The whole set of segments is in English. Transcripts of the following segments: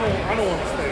don't understand.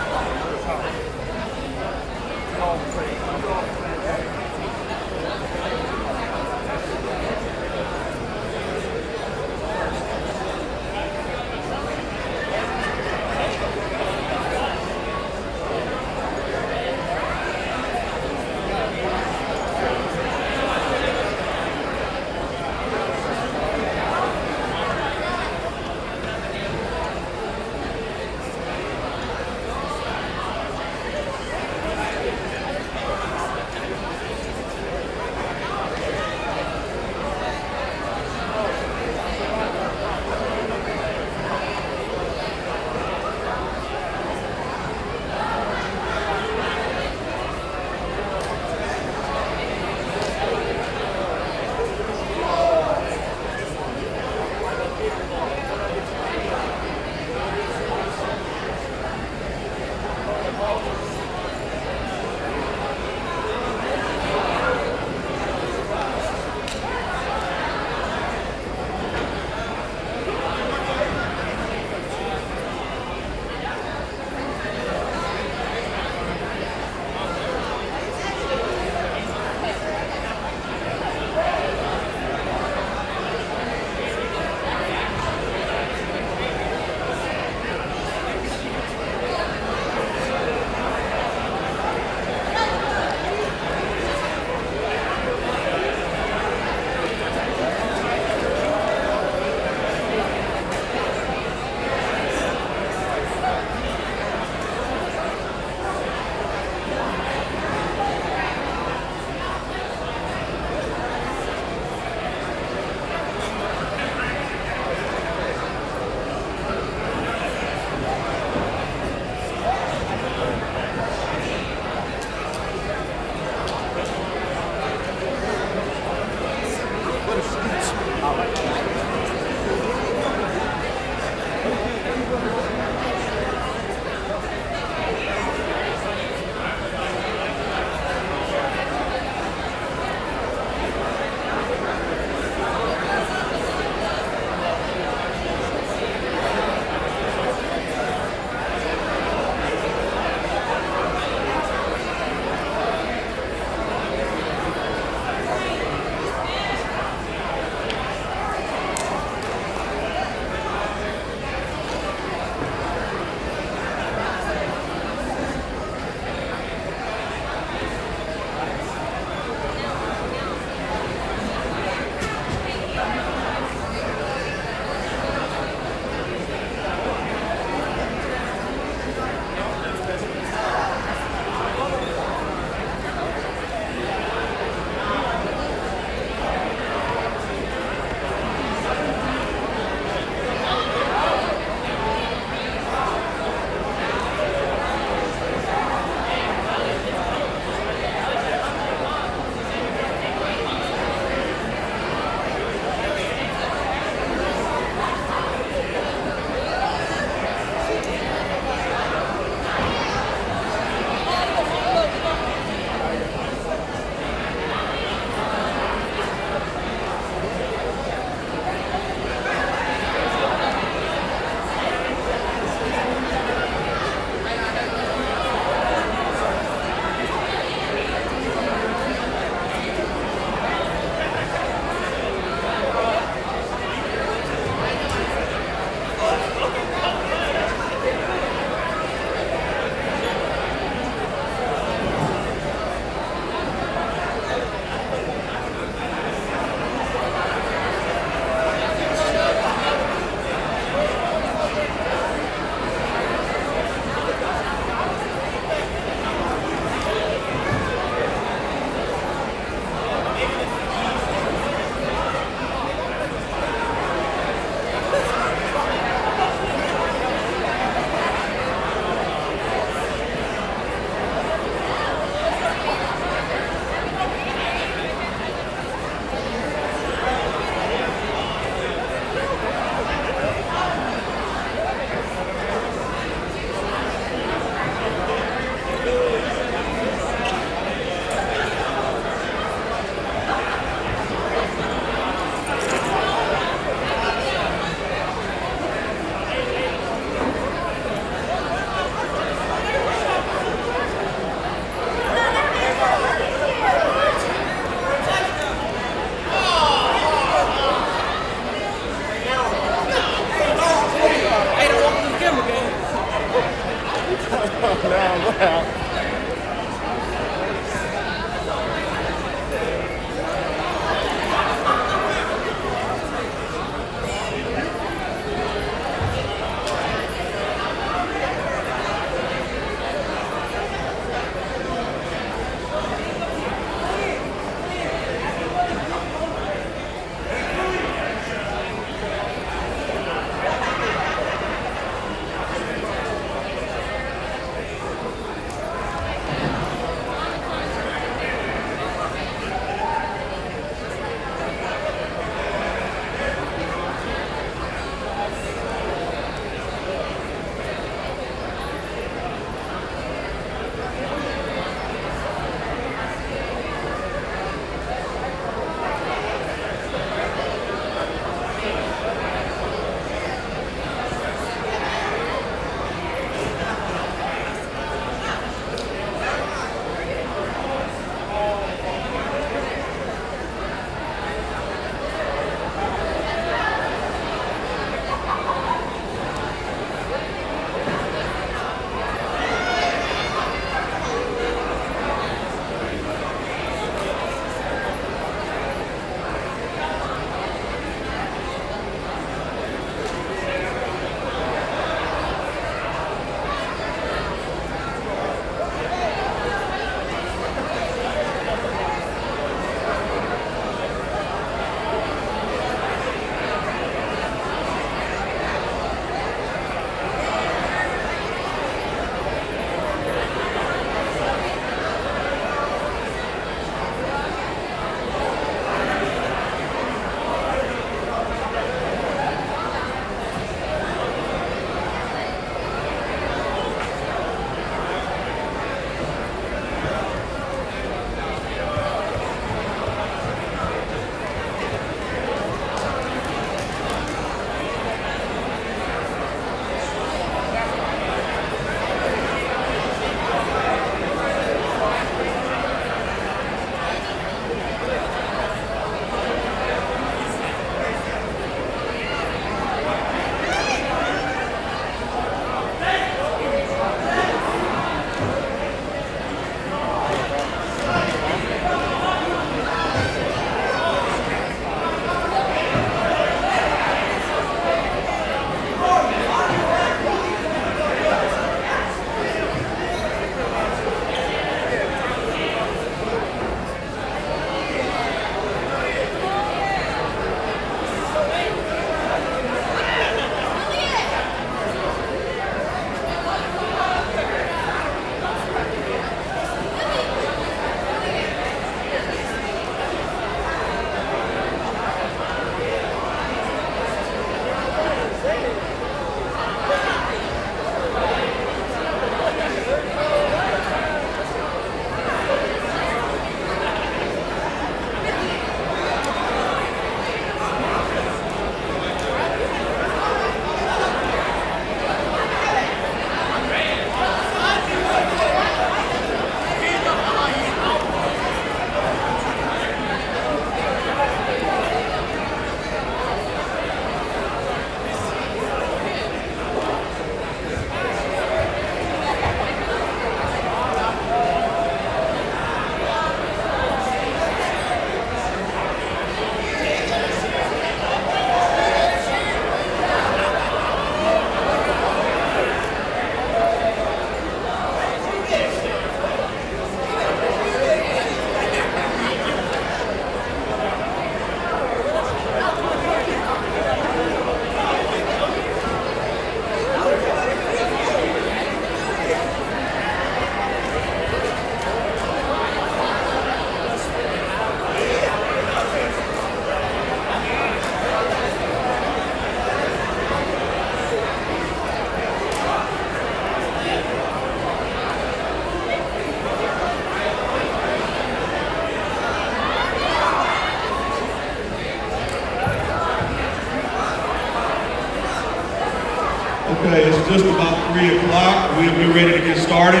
just about 3 o'clock. We'll be ready to get started.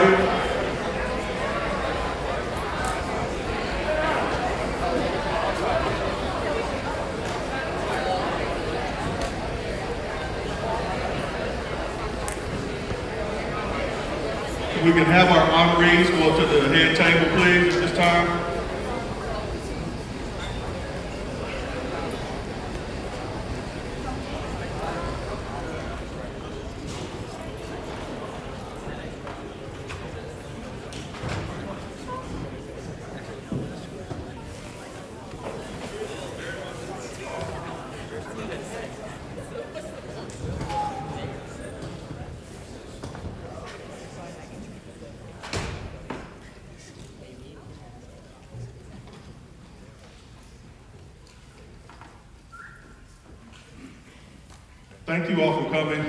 We can have our honorees go up to the head table, please, at this time. Thank you all for coming.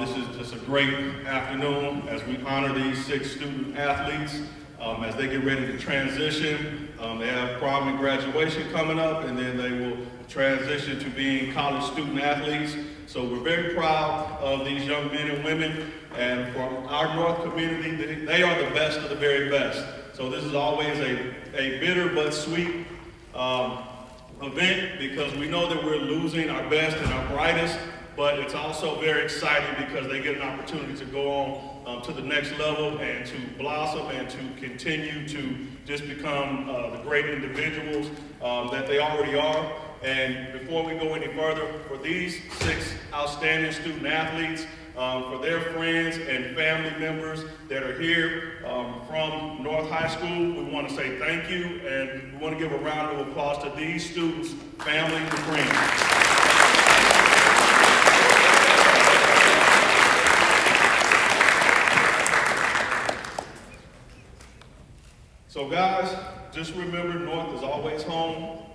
This is just a great afternoon as we honor these 6 student athletes as they get ready to transition. They have prom and graduation coming up, and then they will transition to being college student athletes. So we're very proud of these young men and women, and for our North community, they are the best of the very best. So this is always a bitter but sweet event, because we know that we're losing our best and our brightest, but it's also very exciting because they get an opportunity to go on to the next level and to blossom and to continue to just become the great individuals that they already are. And before we go any further, for these 6 outstanding student athletes, for their friends and family members that are here from North High School, we want to say thank you, and we want to give a round of applause to these students, family, and friends. So guys, just remember, North is always home.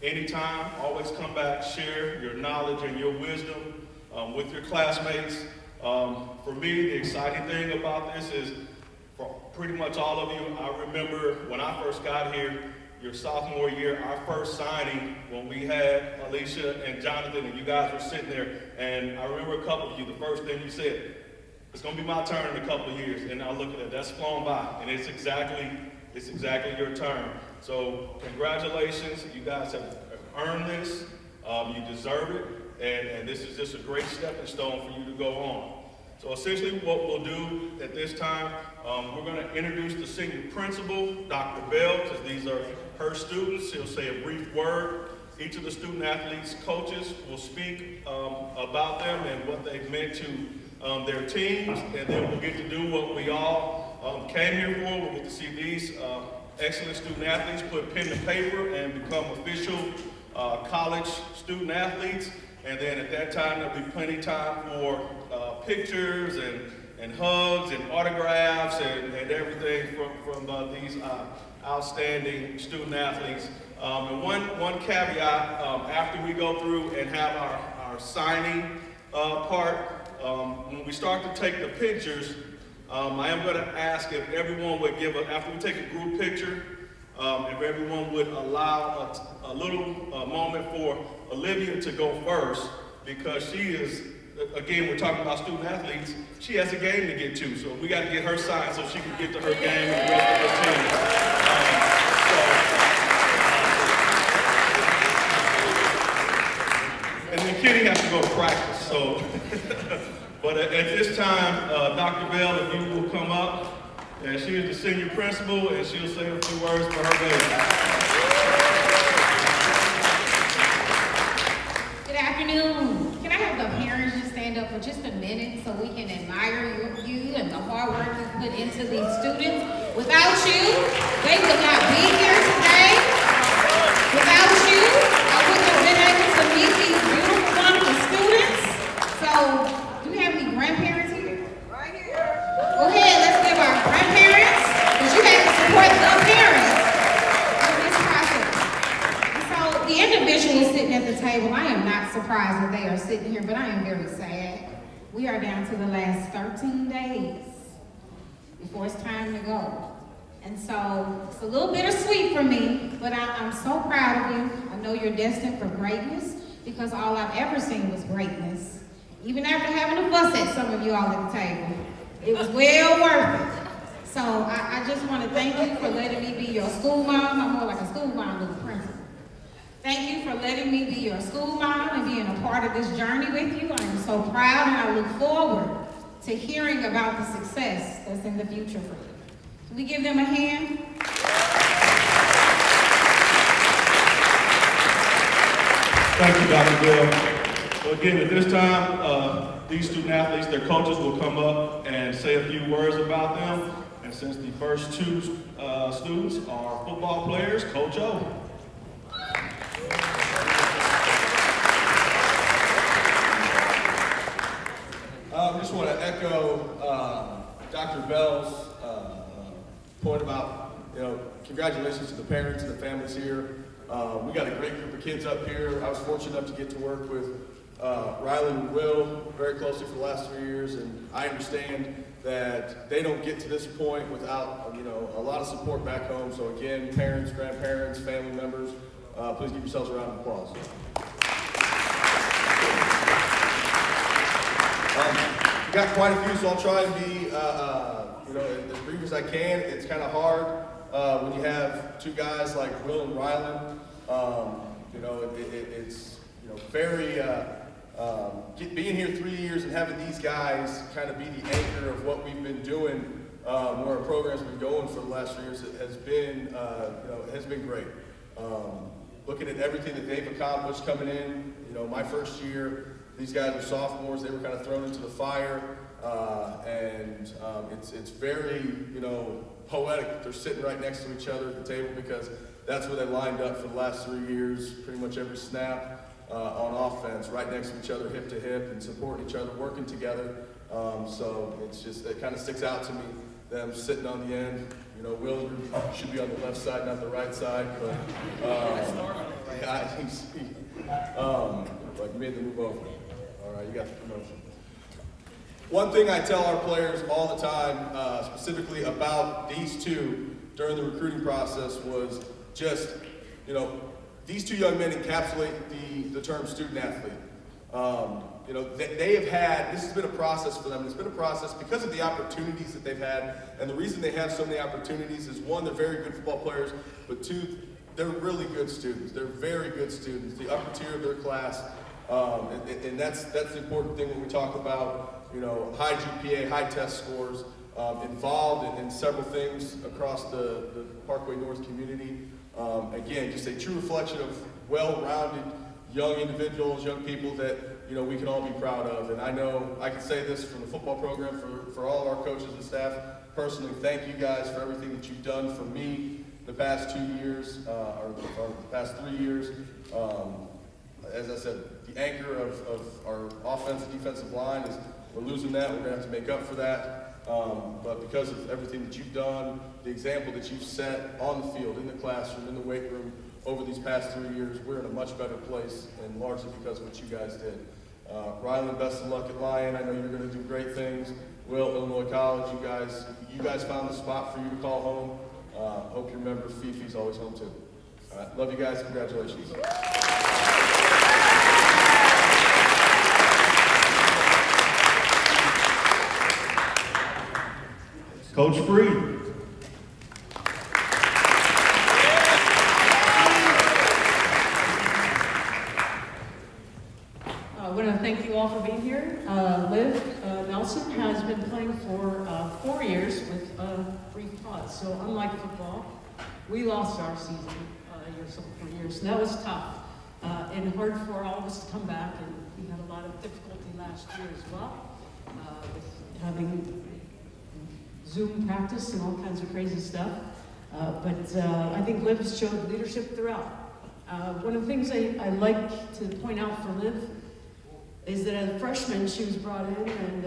Anytime, always come back, share your knowledge and your wisdom with your classmates. For me, the exciting thing about this is, for pretty much all of you, I remember when I first got here, your sophomore year, our first signing, when we had Alicia and Jonathan, and you guys were sitting there, and I remember a couple of you, the first thing you said, it's gonna be my turn in a couple of years, and I look at it, that's flown by, and it's exactly your turn. So congratulations, you guys have earned this, you deserve it, and this is just a great stepping stone for you to go on. So essentially what we'll do at this time, we're gonna introduce the senior principal, Dr. Bell, because these are her students. She'll say a brief word. Each of the student athletes' coaches will speak about them and what they've meant to their teams, and then we'll get to do what we all came here for. We'll get to see these excellent student athletes put pen to paper and become official college student athletes. And then at that time, there'll be plenty of time for pictures and hugs and autographs and everything from these outstanding student athletes. And one caveat, after we go through and have our signing part, when we start to take the pictures, I am going to ask if everyone would after we take a group picture, if everyone would allow a little moment for Olivia to go first, because she is, again, we're talking about student athletes, she has a game to get to, so we got to get her signed so she can get to her game and the rest of the team. And then Kitty has to go to practice, so. But at this time, Dr. Bell, if you will come up, and she is the senior principal, and she'll say a few words for her baby. Good afternoon. Can I have the parents just stand up for just a minute so we can admire you and the hard work you put into these students? Without you, they would not be here today. Without you, I wouldn't have been able to meet these beautiful, wonderful students. So, do we have any grandparents here? Right here. Go ahead, let's give our grandparents, because you have to support the parents in this process. And so, the individuals sitting at the table, I am not surprised that they are sitting here, but I am very sad. We are down to the last 13 days before it's time to go. And so, it's a little bittersweet for me, but I'm so proud of you. I know you're destined for greatness, because all I've ever seen was greatness. Even after having a fuss at some of you all at the table, it was well worth it. So I just want to thank you for letting me be your school mom. I'm more like a school mom than a principal. Thank you for letting me be your school mom and being a part of this journey with you. I am so proud and I look forward to hearing about the success that's in the future for you. Can we give them a hand? Thank you, Dr. Bell. So again, at this time, these student athletes, their coaches will come up and say a few words about them. And since the first two students are football players, Coach O. I just want to echo Dr. Bell's point about, congratulations to the parents and the families here. We got a great group of kids up here. I was fortunate enough to get to work with Riley and Will very closely for the last 3 years, and I understand that they don't get to this point without, a lot of support back home. So again, parents, grandparents, family members, please give yourselves a round of applause. Got quite a few, so I'll try and be, as brief as I can. It's kind of hard when you have two guys like Will and Rylan. It's very being here 3 years and having these guys kind of be the anchor of what we've been doing, where our program's been going for the last 3 years. It has been great. Looking at everything that they've accomplished coming in, my first year. These guys are sophomores. They were kind of thrown into the fire, and it's very, poetic. They're sitting right next to each other at the table because that's where they lined up for the last 3 years, pretty much every snap on offense, right next to each other, hip to hip, and supporting each other, working together. So it kind of sticks out to me, them sitting on the end. Will should be on the left side, not the right side, but he made the move over. All right, you got the promotion. One thing I tell our players all the time, specifically about these two during the recruiting process, was just, these two young men encapsulate the term student athlete. They have had, this has been a process for them. It's been a process because of the opportunities that they've had. And the reason they have so many opportunities is, one, they're very good football players, but two, they're really good students. They're very good students, the upper tier of their class. And that's the important thing when we talk about, high GPA, high test scores, involved in several things across the Parkway North community. Again, just a true reflection of well-rounded young individuals, young people that, we can all be proud of. And I know I can say this from the football program for all of our coaches and staff. Personally, thank you guys for everything that you've done for me the past 2 years, or the past 3 years. As I said, the anchor of our offensive defensive line is we're losing that. We're going to have to make up for that. But because of everything that you've done, the example that you've set on the field, in the classroom, in the weight room over these past 3 years, we're in a much better place, and largely because of what you guys did. Rylan, best of luck at Lyon. I know you're going to do great things. Will, Illinois College, you guys found the spot for you to call home. Hope you remember Fifi's always home too. All right, love you guys. Congratulations. Coach Freed. I want to thank you all for being here. Liv Nelson has been playing for 4 years with a brief pause. So unlike football, we lost our season for years. And that was tough and hard for all of us to come back. And we had a lot of difficulty last year as well with having Zoom practice and all kinds of crazy stuff. But I think Liv showed leadership throughout. One of the things I like to point out for Liv is that as a freshman, she was brought in and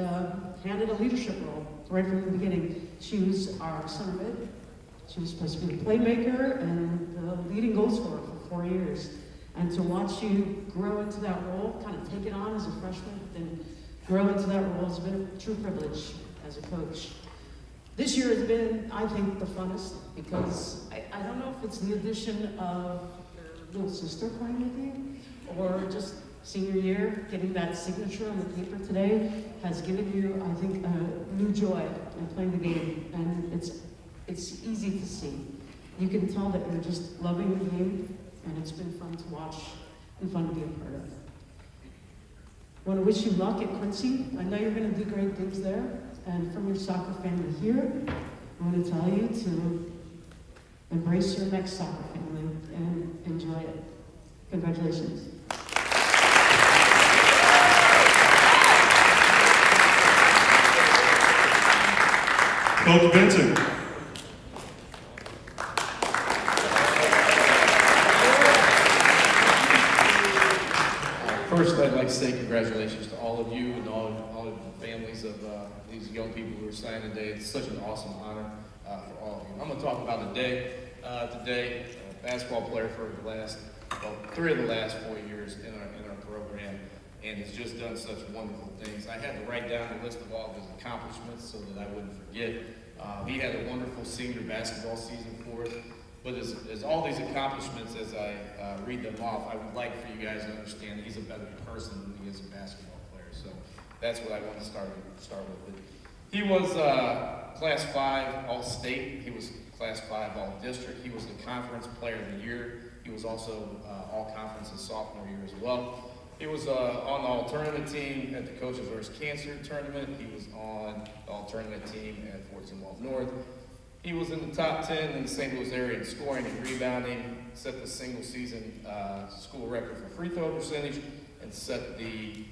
handed a leadership role right from the beginning. She was our center mid. She was supposed to be the playmaker and the leading goal scorer for 4 years. And to watch you grow into that role, kind of take it on as a freshman, and grow into that role has been a true privilege as a coach. This year has been, I think, the funnest because I don't know if it's the addition of your little sister playing with you or just senior year, getting that signature on the paper today has given you, I think, a new joy in playing the game, and it's easy to see. You can tell that you're just loving the game, and it's been fun to watch and fun to be a part of. I want to wish you luck at Quincy. I know you're going to do great things there, and from your soccer family here, I want to tell you to embrace your next soccer family and enjoy it. Congratulations. Coach Benson. First, I'd like to say congratulations to all of you and all of the families of these young people who are signing today. It's such an awesome honor for all of you. I'm going to talk about the day today. Basketball player for the last, 3 of the last 4 years in our program, and has just done such wonderful things. I had to write down a list of all of his accomplishments so that I wouldn't forget. He had a wonderful senior basketball season for us. But as all these accomplishments, as I read them off, I would like for you guys to understand that he's a better person than he is a basketball player. So that's what I want to start with. But he was Class 5 All-State. He was Class 5 All-District. He was the Conference Player of the Year. He was also All-Conference his sophomore year as well. He was on the All-Tournament team at the Coaches vs. Cancer Tournament. He was on the All-Tournament team at Fort Zumwalt North. He was in the top 10 in the St. Louis area in scoring and rebounding, set the single season school record for free throw percentage, and set the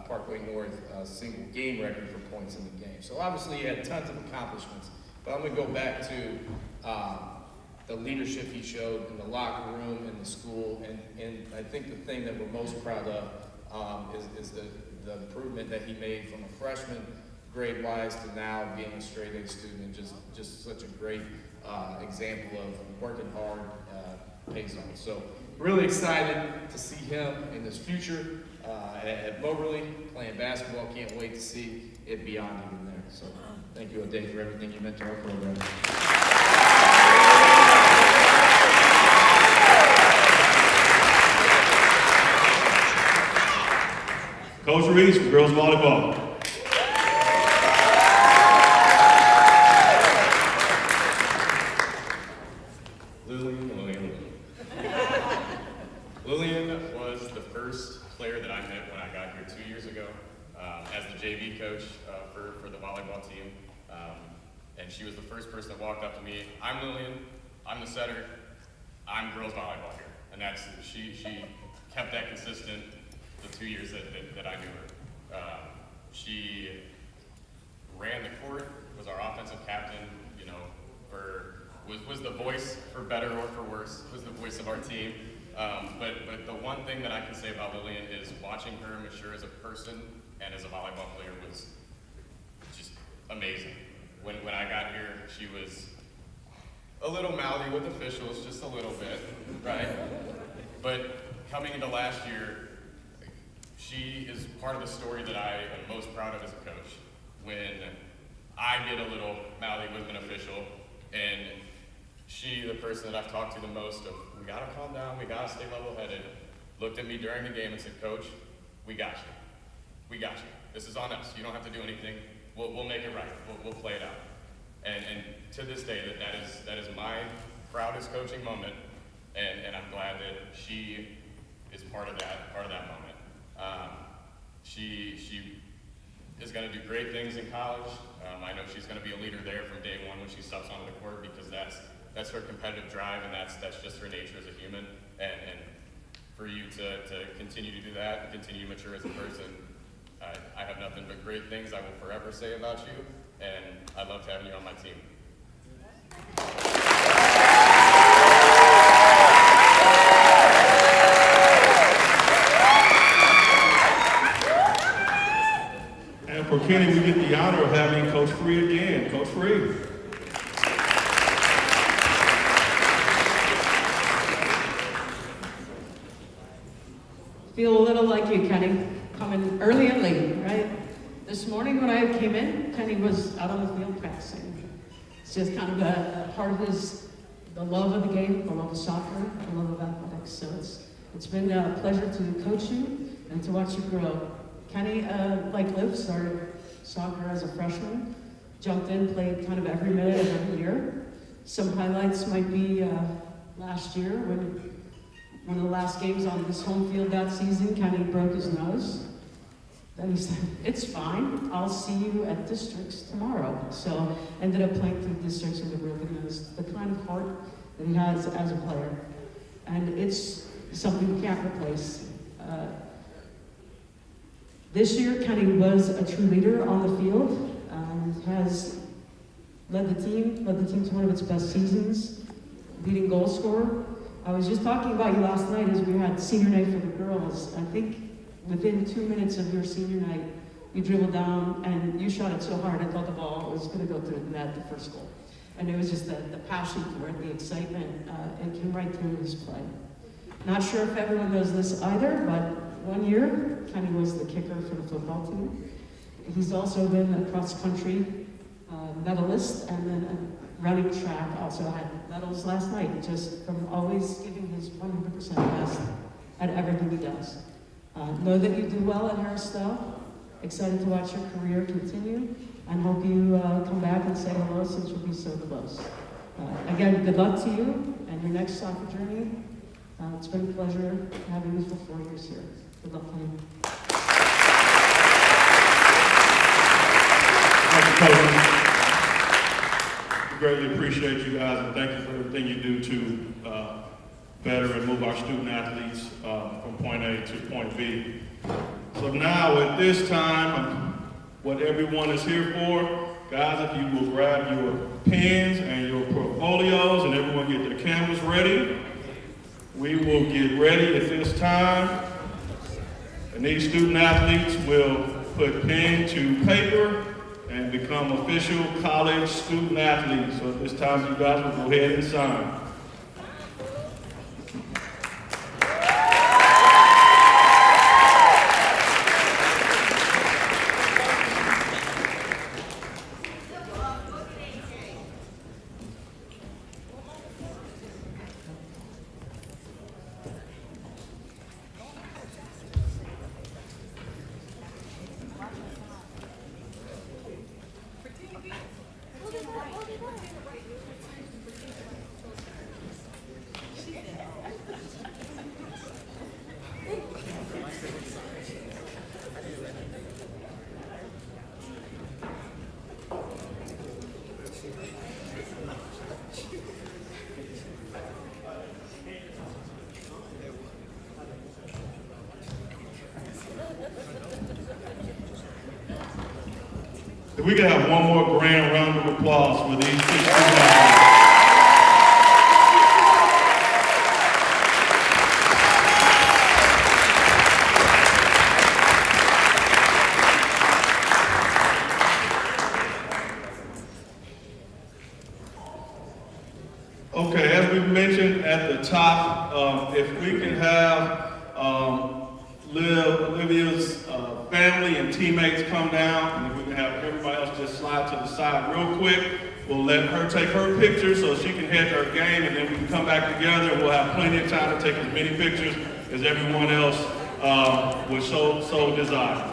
Parkway North single game record for points in the game. So obviously he had tons of accomplishments, but I'm going to go back to the leadership he showed in the locker room, in the school, and I think the thing that we're most proud of is the improvement that he made from a freshman grade-wise to now being a straight-A student, and just such a great example of working hard pays off. So really excited to see him in his future at Moberly playing basketball. Can't wait to see it beyond even there. So thank you, O'Day, for everything you meant to our program. Coach Reese for girls volleyball. Lillian was the first player that I met when I got here 2 years ago as the JV coach for the volleyball team. And she was the first person that walked up to me. I'm Lillian, I'm the setter, I'm girls volleyball here. And she kept that consistent the 2 years that I knew her. She ran the court, was our offensive captain, was the voice, for better or for worse, was the voice of our team. But the one thing that I can say about Lillian is watching her mature as a person and as a volleyball player was just amazing. When I got here, she was a little mouthy with officials, just a little bit, right? But coming into last year, she is part of the story that I am most proud of as a coach. When I get a little mouthy with an official, and she, the person that I've talked to the most of, we gotta calm down, we gotta stay level-headed, looked at me during the game and said, Coach, we got you. We got you. This is on us. You don't have to do anything. We'll make it right. We'll play it out. And to this day, that is my proudest coaching moment, and I'm glad that she is part of that moment. She is going to do great things in college. I know she's going to be a leader there from day one when she steps onto the court, because that's her competitive drive, and that's just her nature as a human. And for you to continue to do that and continue to mature as a person, I have nothing but great things I will forever say about you, and I love having you on my team. And for Kenny, we get the honor of having Coach Free again. Coach Free. Feel a little like you, Kenny, coming early and late, right? This morning when I came in, Kenny was out on the field practicing. It's just kind of a part of the love of the game, the love of soccer, the love of athletics. So it's been a pleasure to coach you. and to watch you grow. Kenny, like Liv, started soccer as a freshman, jumped in, played kind of every minute of every year. Some highlights might be last year when one of the last games on this home field that season, Kenny broke his nose. Then he said, "It's fine, I'll see you at districts tomorrow." So ended up playing through districts with a broken nose. The kind of heart that he has as a player. And it's something you can't replace. This year, Kenny was a true leader on the field and has led the team to one of its best seasons, leading goal scorer. I was just talking about you last night as we had senior night for the girls. I think within 2 minutes of your senior night, you dribbled down and you shot it so hard I thought the ball was going to go through the net, the first goal. And it was just the passion for it, the excitement, it came right through his play. Not sure if everyone knows this either, but one year, Kenny was the kicker for the football team. He's also been a cross-country medalist, and then running track also had medals last night, just from always giving his 100% best at everything he does. Know that you do well at Harris-Stowe. Excited to watch your career continue, and hope you come back and say hello since you'll be so close. Again, good luck to you and your next soccer journey. It's been a pleasure having you for 4 years here. Good luck, Kenny. Thank you, Coach. We greatly appreciate you guys, and thank you for everything you do to better and move our student athletes from point A to point B. So now at this time, what everyone is here for, guys, if you will grab your pens and your portfolios and everyone get their cameras ready, we will get ready at this time. And these student athletes will put pen to paper and become official college student athletes. So at this time, you guys will go ahead and sign. If we could have one more grand round of applause for these 6 student athletes. Okay, as we mentioned at the top, if we can have Olivia's family and teammates come down, and if we can have everybody else just slide to the side real quick, we'll let her take her picture so she can head to her game, and then we can come back together and we'll have plenty of time to take as many pictures as everyone else would so desire.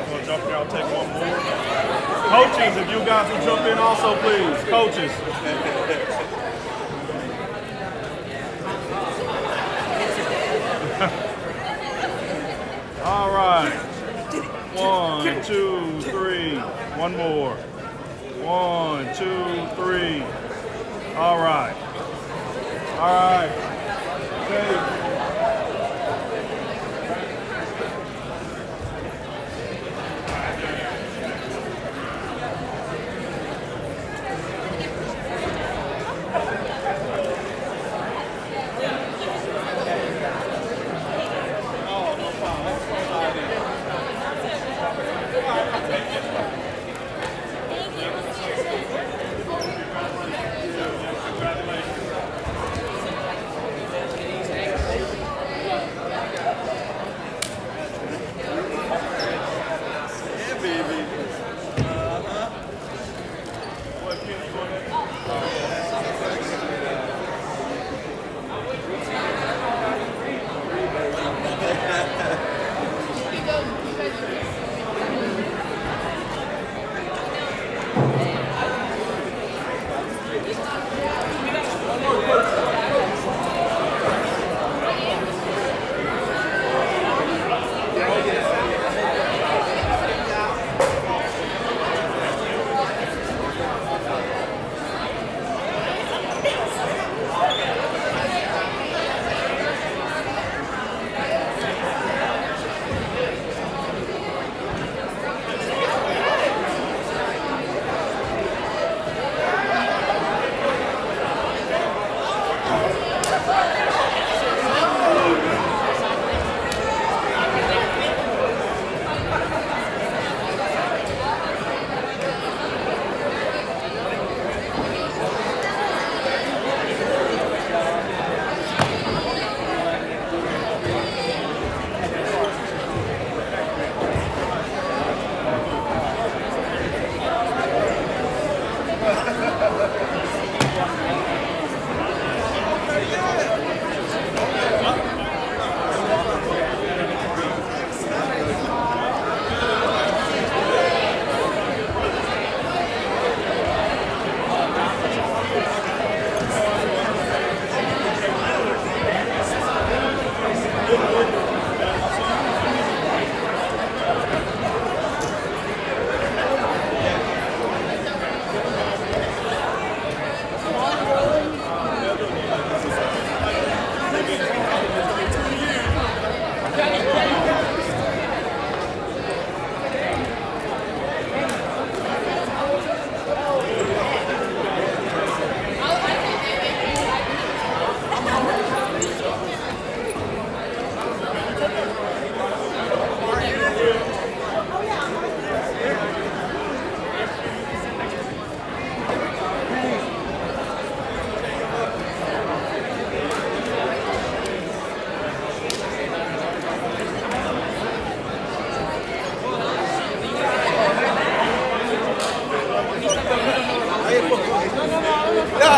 guys want to jump in? I'll take one more. Coaches, if you guys will jump in also, please. Coaches. All right. 1, 2, 3. One more. 1, 2, 3. All right. All right. Okay.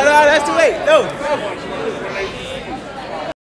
No, that's too late. No.